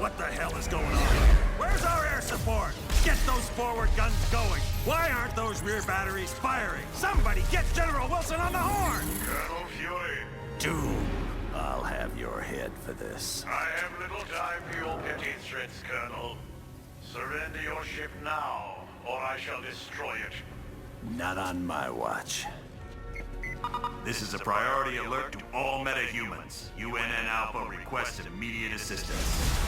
What the hell is going on? Where's our air support? Get those forward guns going. Why aren't those rear batteries firing? Somebody get General Wilson on the horn! Colonel Fury. Doom, I'll have your head for this. I have little time for your petty threats, Colonel. Surrender your ship now, or I shall destroy it. Not on my watch. This is a priority alert to all metahumans. UNN Alpha requests immediate assistance.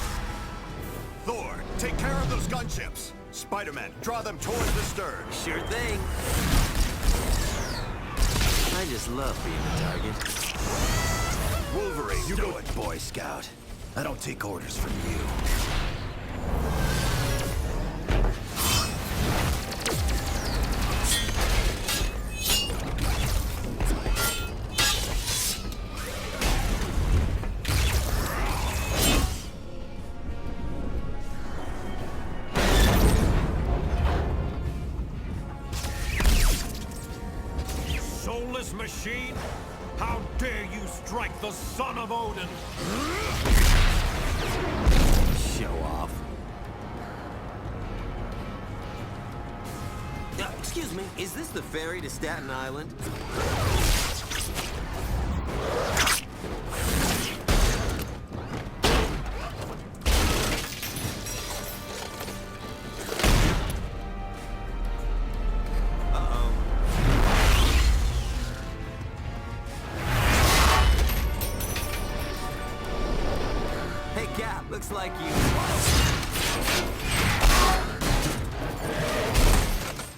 Thor, take care of those gunships. Spider-Man, draw them towards the stern. Sure thing. I just love being a target. Wolverine, You do it, Boy Scout. I don't take orders from you. Soulless machine? How dare you strike the son of Odin? Show off. Excuse me, is this the ferry to Staten Island? Looks like you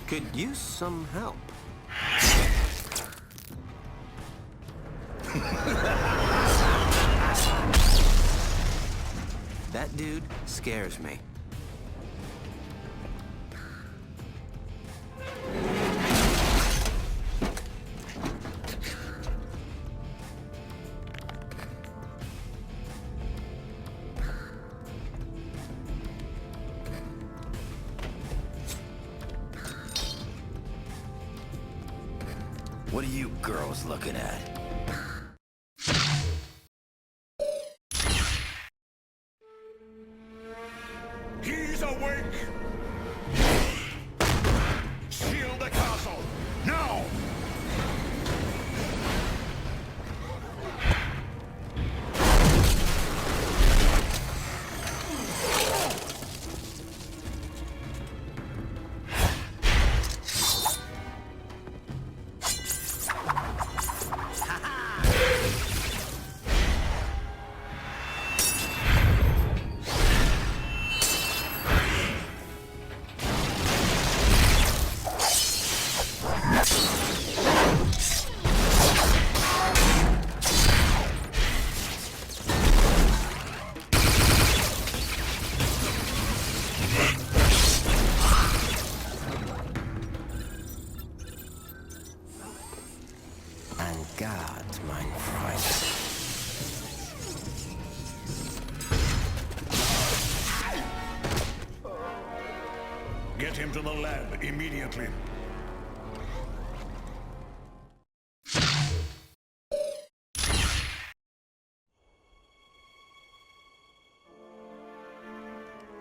could use some help. That dude scares me. What are you girls looking at? He's awake! Shield the castle! Now! God, mein Freund. Get him to the lab immediately.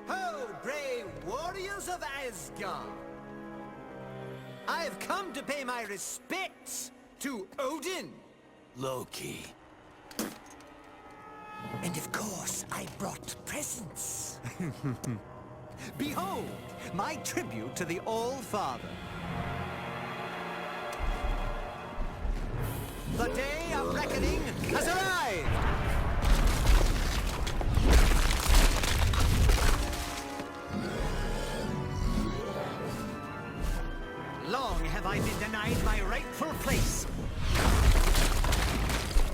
Ho, brave warriors of Asgard! I have come to pay my respects to Odin. Loki. And of course, I brought presents. Behold, my tribute to the All-Father. The day of reckoning has arrived! Long have I been denied my rightful place.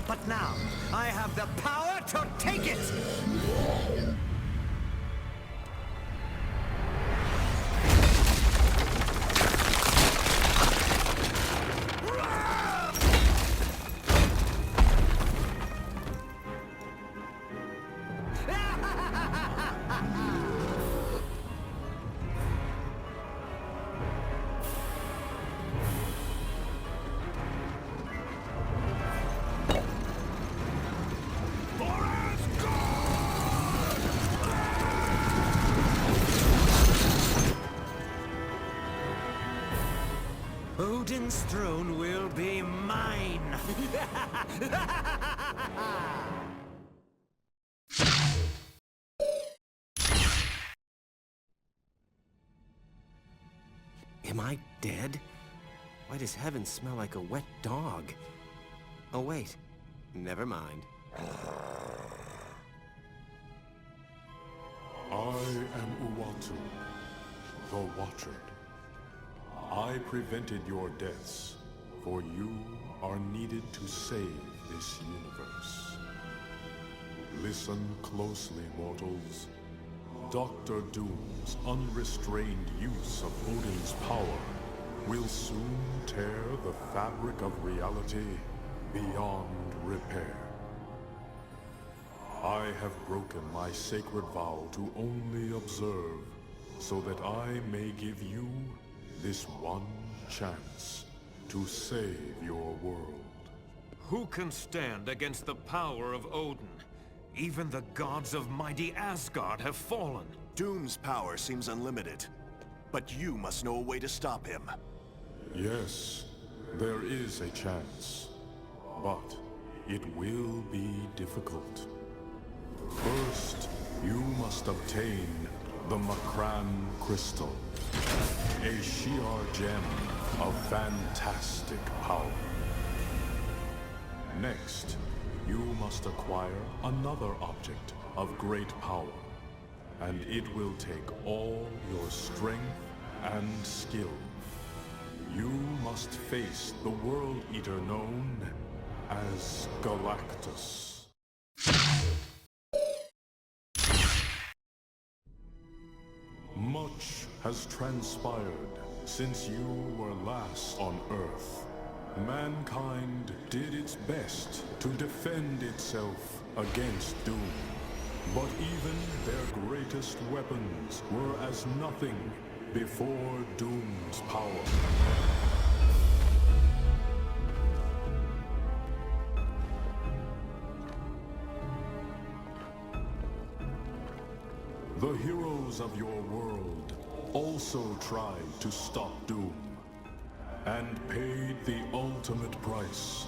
But now, I have the power to take it! Odin's throne will be mine! Am I dead? Why does heaven smell like a wet dog? Oh wait, never mind. I am Uatu, the Watcher. I prevented your deaths, for you are needed to save this universe. Listen closely, mortals. Dr. Doom's unrestrained use of Odin's power will soon tear the fabric of reality beyond repair. I have broken my sacred vow to only observe, so that I may give you this one chance to save your world. Who can stand against the power of Odin? Even the gods of mighty Asgard have fallen. Doom's power seems unlimited, but you must know a way to stop him. Yes, there is a chance, but it will be difficult. First, you must obtain the Makran Crystal, a Shi'ar gem of fantastic power. Next, you must acquire another object of great power, and it will take all your strength and skill. You must face the World Eater known as Galactus. Much has transpired since you were last on Earth. Mankind did its best to defend itself against Doom. But even their greatest weapons were as nothing before Doom's power. The heroes of your world also tried to stop Doom, and paid the ultimate price.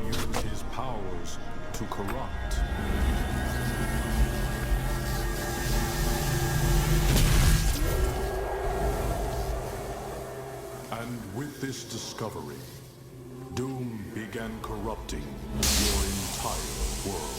Use his powers to corrupt. And with this discovery, Doom began corrupting your entire world.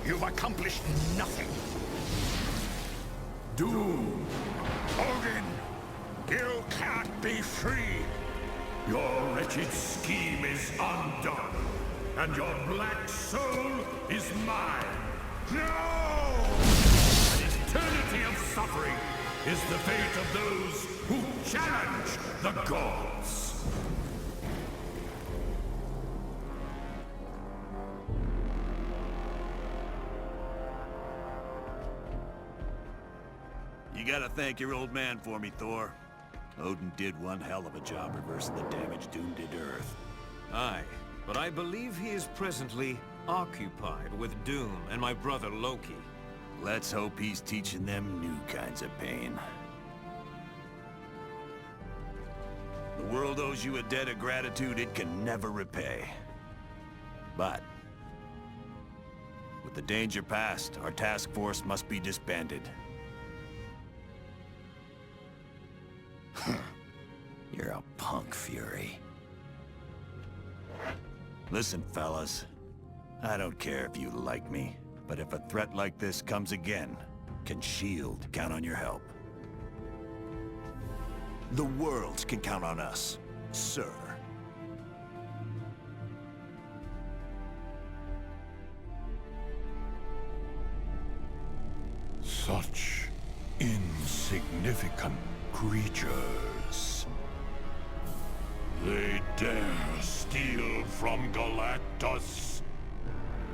You've accomplished nothing. Doom! Odin, you can't be free. Your wretched scheme is undone, and your black soul is mine. No! An eternity of suffering is the fate of those who challenge the gods. You gotta thank your old man for me, Thor. Odin did one hell of a job reversing the damage Doom did to Earth. Aye, but I believe he is presently occupied with Doom and my brother Loki. Let's hope he's teaching them new kinds of pain. The world owes you a debt of gratitude it can never repay. But with the danger past, our task force must be disbanded. You're a punk, Fury. Listen, fellas. I don't care if you like me, but if a threat like this comes again, can S.H.I.E.L.D. count on your help? The world can count on us, sir. Such insignificant creatures. They dare steal from Galactus.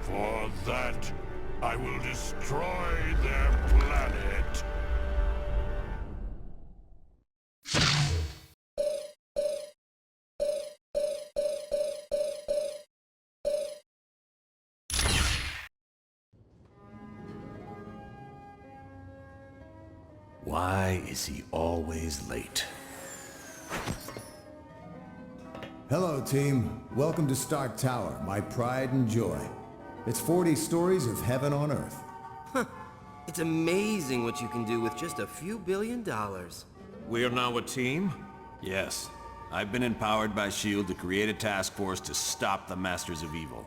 For that, I will destroy their planet. Why is he always late? Hello, team. Welcome to Stark Tower, my pride and joy. It's 40 stories of heaven on Earth. It's amazing what you can do with just a few $1 billion. We're now a team? Yes. I've been empowered by S.H.I.E.L.D. to create a task force to stop the Masters of Evil.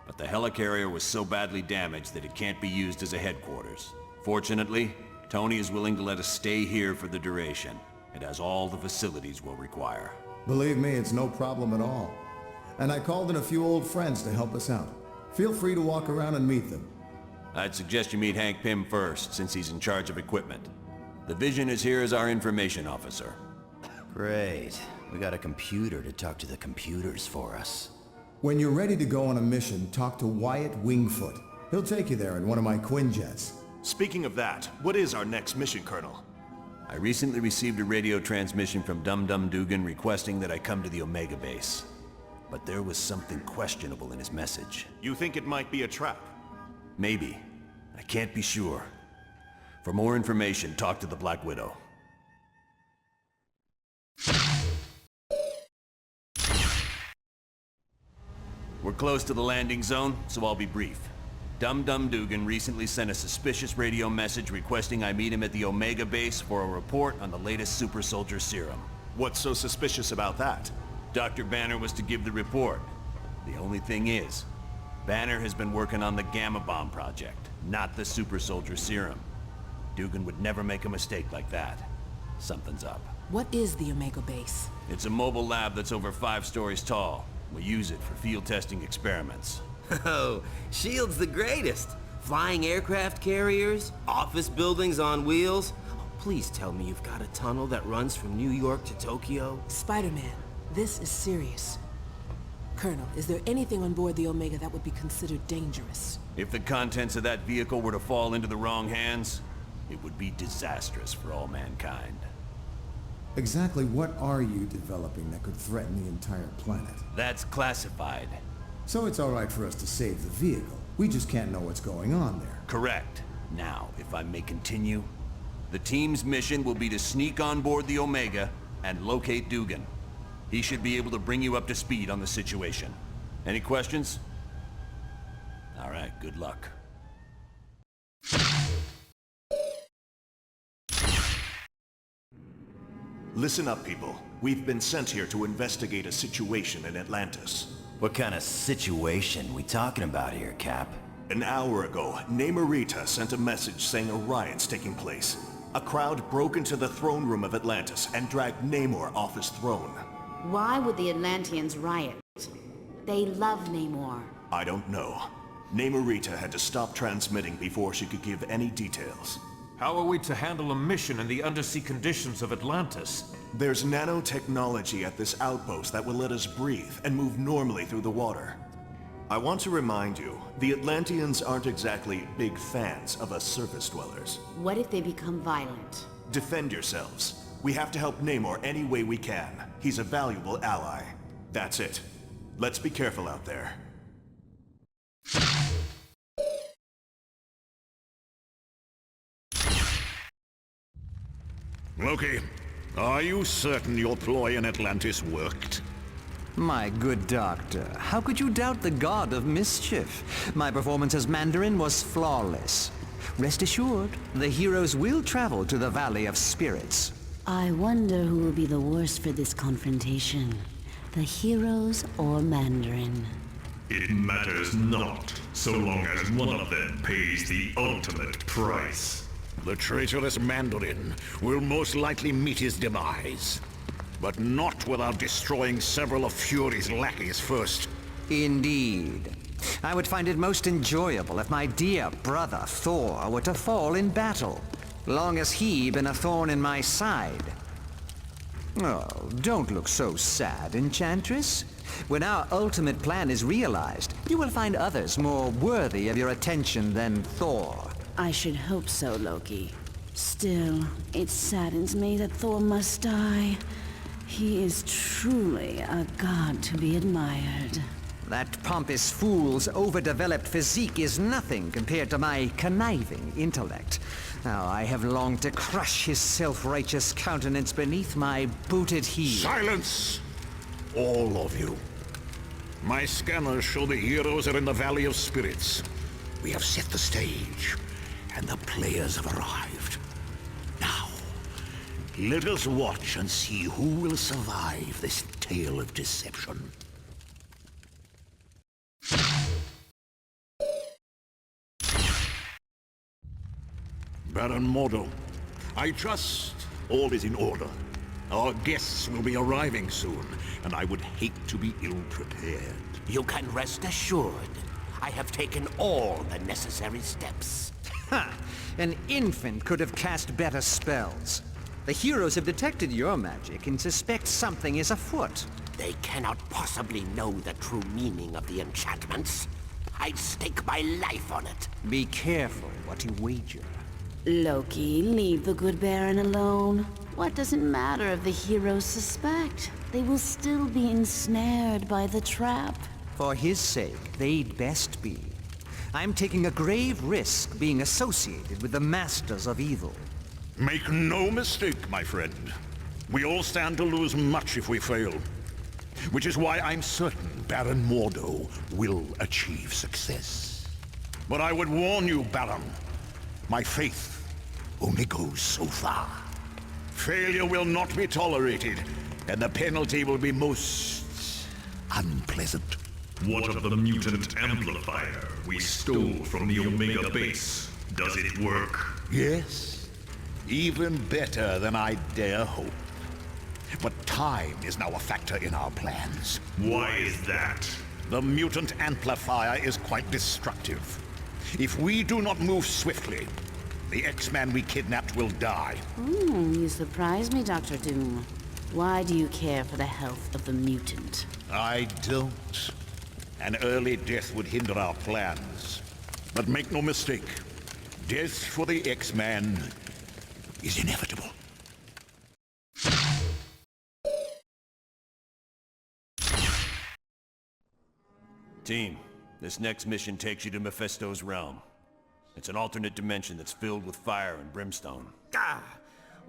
But the helicarrier was so badly damaged that it can't be used as a headquarters. Fortunately, Tony is willing to let us stay here for the duration. It has all the facilities we'll require. Believe me, it's no problem at all. And I called in a few old friends to help us out. Feel free to walk around and meet them. I'd suggest you meet Hank Pym first, since he's in charge of equipment. The Vision is here as our information officer. Great. We got a computer to talk to the computers for us. When you're ready to go on a mission, talk to Wyatt Wingfoot. He'll take you there in one of my Quinjets. Speaking of that, what is our next mission, Colonel? I recently received a radio transmission from Dum Dum Dugan requesting that I come to the Omega base. But there was something questionable in his message. You think it might be a trap? Maybe. I can't be sure. For more information, talk to the Black Widow. We're close to the landing zone, so I'll be brief. Dum Dum Dugan recently sent a suspicious radio message requesting I meet him at the Omega base for a report on the latest super soldier serum. What's so suspicious about that? Dr. Banner was to give the report. The only thing is, Banner has been working on the Gamma Bomb project, not the super soldier serum. Dugan would never make a mistake like that. Something's up. What is the Omega base? It's a mobile lab that's over 5 stories tall. We use it for field testing experiments. Oh, S.H.I.E.L.D's the greatest. Flying aircraft carriers, office buildings on wheels. Oh, please tell me you've got a tunnel that runs from New York to Tokyo. Spider-Man, this is serious. Colonel, is there anything on board the Omega that would be considered dangerous? If the contents of that vehicle were to fall into the wrong hands, it would be disastrous for all mankind. Exactly what are you developing that could threaten the entire planet? That's classified. So it's all right for us to save the vehicle. We just can't know what's going on there. Correct. Now, if I may continue, the team's mission will be to sneak on board the Omega and locate Dugan. He should be able to bring you up to speed on the situation. Any questions? All right, good luck. Listen up, people. We've been sent here to investigate a situation in Atlantis. What kind of situation we talking about here, Cap? An hour ago, Namorita sent a message saying a riot's taking place. A crowd broke into the throne room of Atlantis and dragged Namor off his throne. Why would the Atlanteans riot? They love Namor. I don't know. Namorita had to stop transmitting before she could give any details. How are we to handle a mission in the undersea conditions of Atlantis? There's nanotechnology at this outpost that will let us breathe and move normally through the water. I want to remind you, the Atlanteans aren't exactly big fans of us surface dwellers. What if they become violent? Defend yourselves. We have to help Namor any way we can. He's a valuable ally. That's it. Let's be careful out there. Loki, are you certain your ploy in Atlantis worked? My good doctor, how could you doubt the god of mischief? My performance as Mandarin was flawless. Rest assured, the heroes will travel to the Valley of Spirits. I wonder who will be the worst for this confrontation. The heroes or Mandarin? It matters not, so long as one of them pays the ultimate price. The traitorous Mandarin will most likely meet his demise. But not without destroying several of Fury's lackeys first. Indeed. I would find it most enjoyable if my dear brother Thor were to fall in battle, long as he been a thorn in my side. Oh, don't look so sad, Enchantress. When our ultimate plan is realized, you will find others more worthy of your attention than Thor. I should hope so, Loki. Still, it saddens me that Thor must die. He is truly a god to be admired. That pompous fool's overdeveloped physique is nothing compared to my conniving intellect. Now, I have longed to crush his self-righteous countenance beneath my booted heel. Silence! All of you. My scanners show the heroes are in the Valley of Spirits. We have set the stage, and the players have arrived. Now, let us watch and see who will survive this tale of deception. Baron Mordo, I trust all is in order. Our guests will be arriving soon, and I would hate to be ill-prepared. You can rest assured. I have taken all the necessary steps. Ha! An infant could have cast better spells. The heroes have detected your magic and suspect something is afoot. They cannot possibly know the true meaning of the enchantments. I'd stake my life on it. Be careful what you wager. Loki, leave the good Baron alone. What does it matter if the heroes suspect? They will still be ensnared by the trap. For his sake, they'd best be. I'm taking a grave risk being associated with the Masters of Evil. Make no mistake, my friend. We all stand to lose much if we fail. Which is why I'm certain Baron Mordo will achieve success. But I would warn you, Baron, my faith only goes so far. Failure will not be tolerated, and the penalty will be most unpleasant. What of the mutant amplifier we stole from the Omega base? Does it work? Yes, even better than I dare hope. But time is now a factor in our plans. Why is that? The mutant amplifier is quite destructive. If we do not move swiftly, the X-Man we kidnapped will die. You surprise me, Dr. Doom. Why do you care for the health of the mutant? I don't. An early death would hinder our plans. But make no mistake, death for the X-Man is inevitable. Team, this next mission takes you to Mephisto's realm. It's an alternate dimension that's filled with fire and brimstone.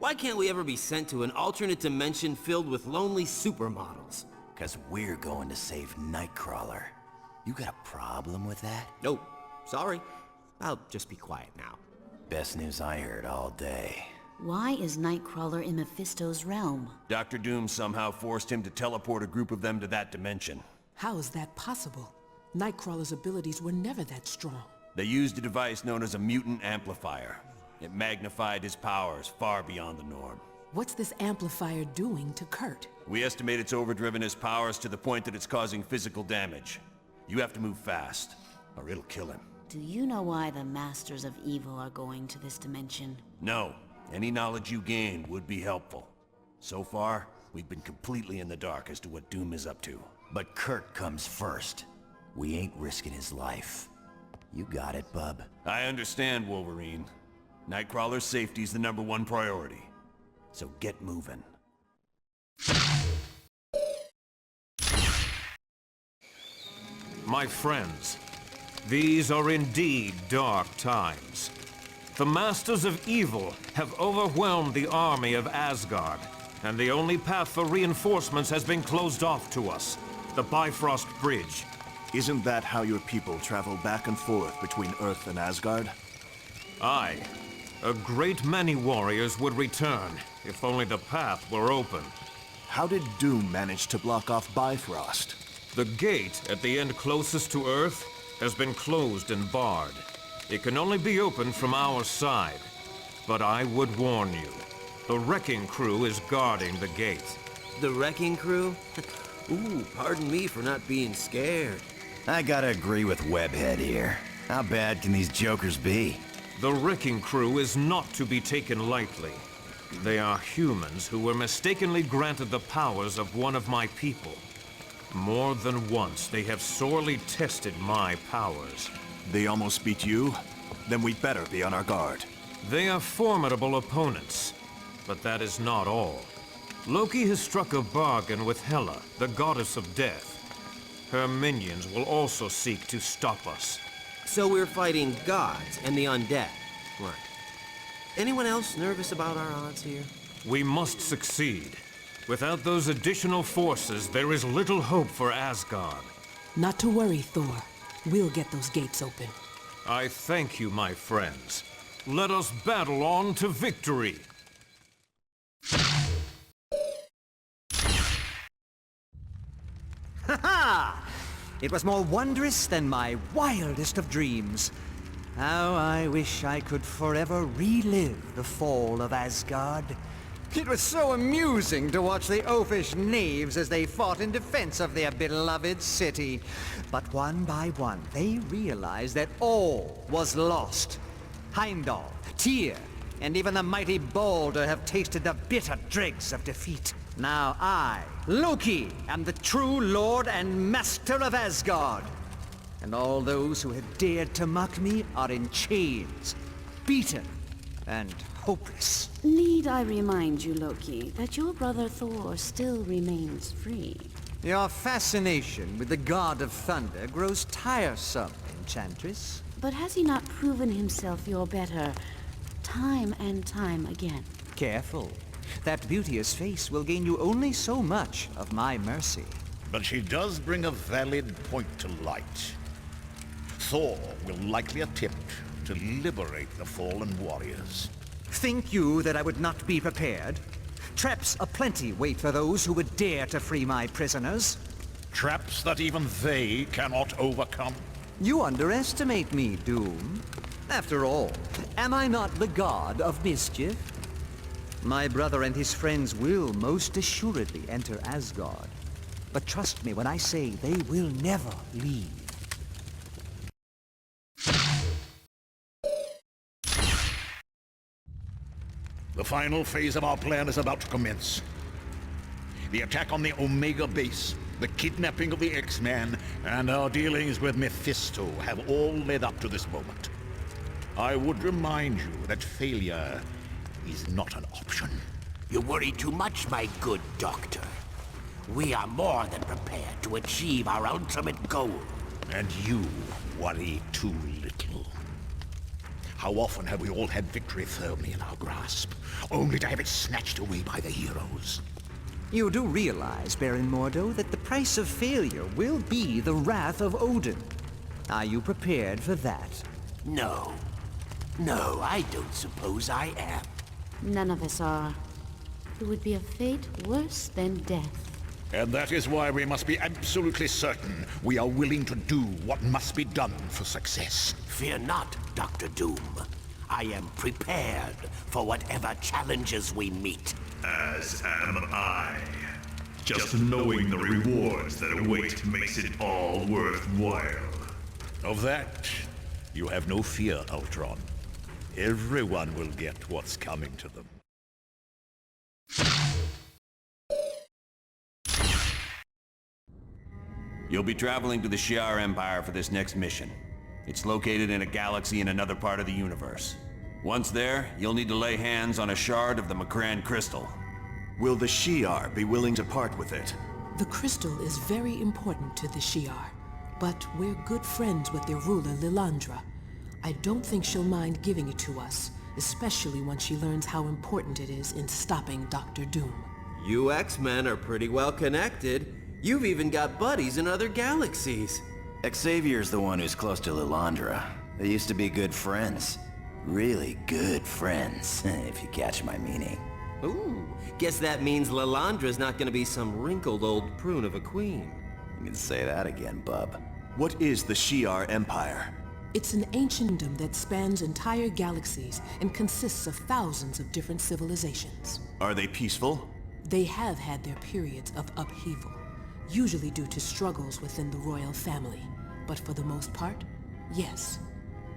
Why can't we ever be sent to an alternate dimension filled with lonely supermodels? 'Cause we're going to save Nightcrawler. You got a problem with that? Nope. Sorry. I'll just be quiet now. Best news I heard all day. Why is Nightcrawler in Mephisto's realm? Dr. Doom somehow forced him to teleport a group of them to that dimension. How is that possible? Nightcrawler's abilities were never that strong. They used a device known as a mutant amplifier. It magnified his powers far beyond the norm. What's this amplifier doing to Kurt? We estimate it's overdriven his powers to the point that it's causing physical damage. You have to move fast, or it'll kill him. Do you know why the Masters of Evil are going to this dimension? No. Any knowledge you gain would be helpful. So far, we've been completely in the dark as to what Doom is up to. But Kurt comes first. We ain't risking his life. You got it, bub. I understand, Wolverine. Nightcrawler's safety's the #1 priority. So get moving. My friends, these are indeed dark times. The Masters of Evil have overwhelmed the army of Asgard, and the only path for reinforcements has been closed off to us, the Bifrost Bridge. Isn't that how your people travel back and forth between Earth and Asgard? Aye. A great many warriors would return, if only the path were open. How did Doom manage to block off Bifrost? The gate at the end closest to Earth has been closed and barred. It can only be opened from our side. But I would warn you, the wrecking crew is guarding the gate. The wrecking crew? Ooh, pardon me for not being scared. I gotta agree with Webhead here. How bad can these jokers be? The wrecking crew is not to be taken lightly. They are humans who were mistakenly granted the powers of one of my people. More than once, they have sorely tested my powers. They almost beat you? Then we'd better be on our guard. They are formidable opponents, but that is not all. Loki has struck a bargain with Hela, the goddess of death. Her minions will also seek to stop us. So we're fighting gods and the undead. Right. Anyone else nervous about our odds here? We must succeed. Without those additional forces, there is little hope for Asgard. Not to worry, Thor. We'll get those gates open. I thank you, my friends. Let us battle on to victory. Ha-ha! It was more wondrous than my wildest of dreams. How I wish I could forever relive the fall of Asgard. It was so amusing to watch the oafish knaves as they fought in defense of their beloved city. But one by one, they realized that all was lost. Heimdall, Tyr, and even the mighty Balder have tasted the bitter dregs of defeat. Now I, Loki, am the true lord and master of Asgard. And all those who had dared to mock me are in chains, beaten, and hopeless. Need I remind you, Loki, that your brother Thor still remains free? Your fascination with the god of thunder grows tiresome, Enchantress. But has he not proven himself your better time and time again? Careful. That beauteous face will gain you only so much of my mercy. But she does bring a valid point to light. Thor will likely attempt to liberate the fallen warriors. Think you that I would not be prepared? Traps aplenty wait for those who would dare to free my prisoners. Traps that even they cannot overcome. You underestimate me, Doom. After all, am I not the god of mischief? My brother and his friends will most assuredly enter Asgard. But trust me when I say they will never leave. The final phase of our plan is about to commence. The attack on the Omega base, the kidnapping of the X-Man, and our dealings with Mephisto have all led up to this moment. I would remind you that failure is not an option. You worry too much, my good doctor. We are more than prepared to achieve our ultimate goal. And you worry too little. How often have we all had victory firmly in our grasp, only to have it snatched away by the heroes? You do realize, Baron Mordo, that the price of failure will be the wrath of Odin. Are you prepared for that? No. No, I don't suppose I am. None of us are. It would be a fate worse than death. And that is why we must be absolutely certain we are willing to do what must be done for success. Fear not, Dr. Doom. I am prepared for whatever challenges we meet. As am I. Just knowing the rewards that await makes it all worthwhile. Of that, you have no fear, Ultron. Everyone will get what's coming to them. You'll be traveling to the Shi'ar Empire for this next mission. It's located in a galaxy in another part of the universe. Once there, you'll need to lay hands on a shard of the M'Kraan crystal. Will the Shi'ar be willing to part with it? The crystal is very important to the Shi'ar, but we're good friends with their ruler, Lilandra. I don't think she'll mind giving it to us, especially once she learns how important it is in stopping Dr. Doom. You X-Men are pretty well connected. You've even got buddies in other galaxies. Xavier's the one who's close to Lilandra. They used to be good friends. Really good friends, if you catch my meaning. Ooh, guess that means Lilandra's not gonna be some wrinkled old prune of a queen. You can say that again, bub. What is the Shi'ar Empire? It's an ancient kingdom that spans entire galaxies and consists of thousands of different civilizations. Are they peaceful? They have had their periods of upheaval, usually due to struggles within the royal family. But for the most part, yes.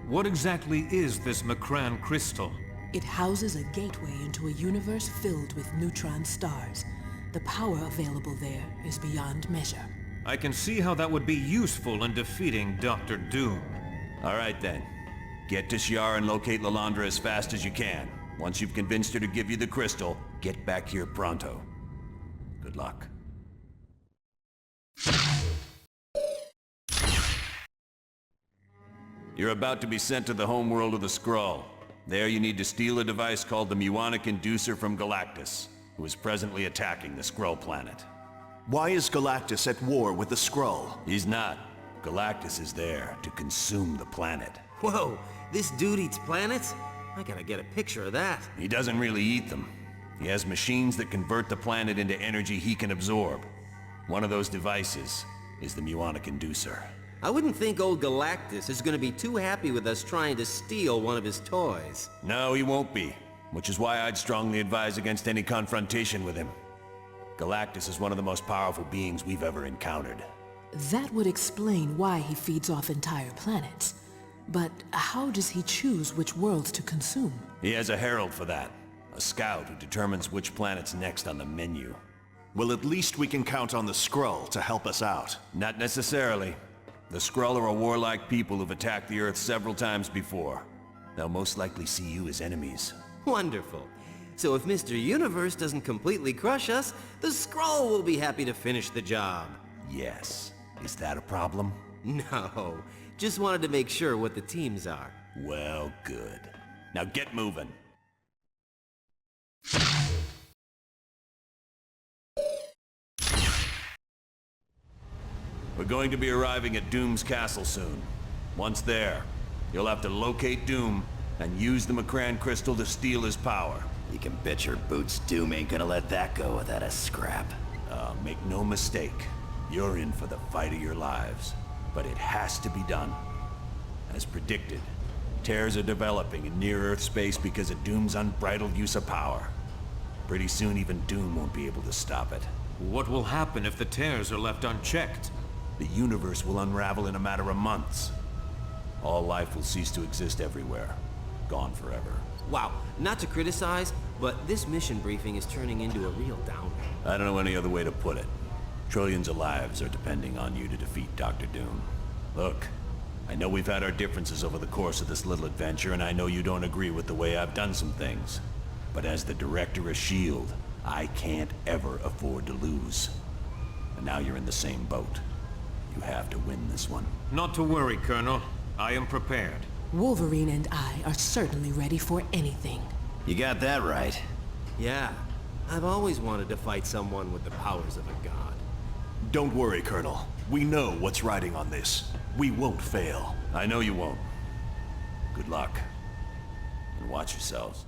What exactly is this Macran crystal? It houses a gateway into a universe filled with neutron stars. The power available there is beyond measure. I can see how that would be useful in defeating Dr. Doom. All right then. Get to Shi'ar and locate Lilandra as fast as you can. Once you've convinced her to give you the crystal, get back here pronto. Good luck. You're about to be sent to the homeworld of the Skrull. There you need to steal a device called the Muonic Inducer from Galactus, who is presently attacking the Skrull planet. Why is Galactus at war with the Skrull? He's not. Galactus is there to consume the planet. Whoa, this dude eats planets? I gotta get a picture of that. He doesn't really eat them. He has machines that convert the planet into energy he can absorb. One of those devices is the Muonic Inducer. I wouldn't think old Galactus is gonna be too happy with us trying to steal one of his toys. No, he won't be. Which is why I'd strongly advise against any confrontation with him. Galactus is one of the most powerful beings we've ever encountered. That would explain why he feeds off entire planets. But how does he choose which worlds to consume? He has a herald for that. A scout who determines which planet's next on the menu. Well, at least we can count on the Skrull to help us out. Not necessarily. The Skrull are a warlike people who've attacked the Earth several times before. They'll most likely see you as enemies. Wonderful. So if Mr. Universe doesn't completely crush us, the Skrull will be happy to finish the job. Yes. Is that a problem? No. Just wanted to make sure what the teams are. Well, good. Now get moving. We're going to be arriving at Doom's castle soon. Once there, you'll have to locate Doom and use the Macran crystal to steal his power. You can bet your boots Doom ain't gonna let that go without a scrap. Make no mistake. You're in for the fight of your lives. But it has to be done. As predicted, tears are developing in near-Earth space because of Doom's unbridled use of power. Pretty soon even Doom won't be able to stop it. What will happen if the tears are left unchecked? The universe will unravel in a matter of months. All life will cease to exist everywhere. Gone forever. Wow, not to criticize, but this mission briefing is turning into a real downer. I don't know any other way to put it. Trillions of lives are depending on you to defeat Dr. Doom. Look, I know we've had our differences over the course of this little adventure, and I know you don't agree with the way I've done some things. But as the director of S.H.I.E.L.D., I can't ever afford to lose. And now you're in the same boat. You have to win this one. Not to worry, Colonel. I am prepared. Wolverine and I are certainly ready for anything. You got that right. Yeah, I've always wanted to fight someone with the powers of a god. Don't worry, Colonel. We know what's riding on this. We won't fail. I know you won't. Good luck. And watch yourselves.